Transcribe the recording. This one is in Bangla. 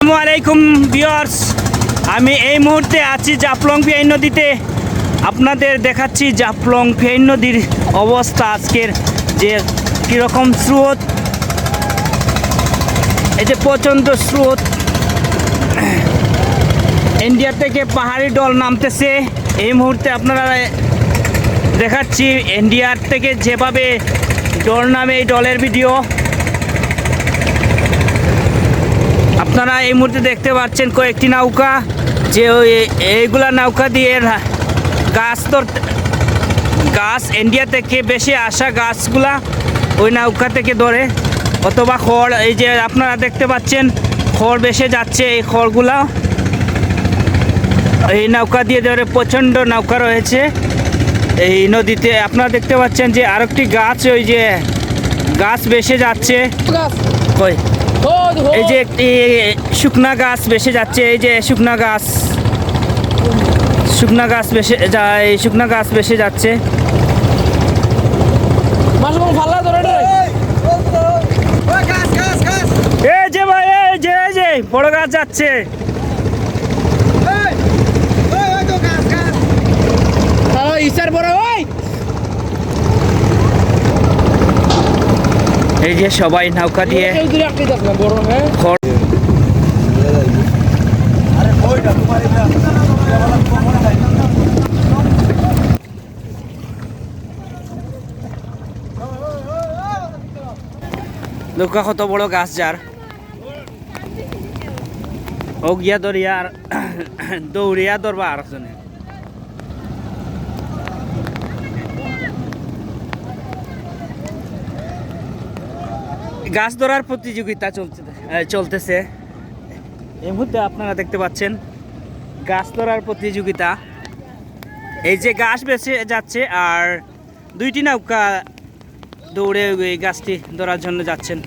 আসসালামু আলাইকুম ভিউয়ার্স, আমি এই মুহূর্তে আছি জাফলং ভিআই নদীতে। আপনাদের দেখাচ্ছি জাফলং ভিআই নদীর অবস্থা আজকের, যে কীরকম স্রোত। এই যে প্রচণ্ড স্রোত, ইন্ডিয়া থেকে পাহাড়ি ডল নামতেছে। এই মুহূর্তে আপনারা দেখাচ্ছি ইন্ডিয়ার থেকে যেভাবে ডল নামে, এই ডলের ভিডিও আপনারা এই মুহূর্তে দেখতে পাচ্ছেন। কয়েকটি নৌকা, যে এইগুলা নৌকা দিয়ে গাছ ইন্ডিয়া থেকে বেশি আসা গাছগুলা ওই নৌকা থেকে ধরে, অথবা খড়। এই যে আপনারা দেখতে পাচ্ছেন খড় বেশি যাচ্ছে, এই খড়গুলা এই নৌকা দিয়ে ধরে। প্রচণ্ড নৌকা রয়েছে এই নদীতে। আপনারা দেখতে পাচ্ছেন যে আরেকটি গাছ, ওই যে গাছ বেশি যাচ্ছে, কই এই যে একটি শুকনা গাছ বেশি যাচ্ছে। এই যে শুকনা গাছ বেশি যায়, শুকনা গাছ বেশি যাচ্ছে। এই যে ভাই, এই যে বড় গাছ যাচ্ছে। এই যে সবাই নৌকা দিয়ে নৌকা, কত বড় গাছ যার, ও গিয়া দরিয়া আর দৌড়িয়া ধরবা আর একজনে। গাছ ধরার প্রতিযোগিতা চলতেছে এই মুহূর্তে। আপনারা দেখতে পাচ্ছেন গাছ ধরার প্রতিযোগিতা। এই যে গাছ বেঁচে যাচ্ছে আর দুইটি নৌকা দৌড়ে ওই গাছটি ধরার জন্য যাচ্ছেন।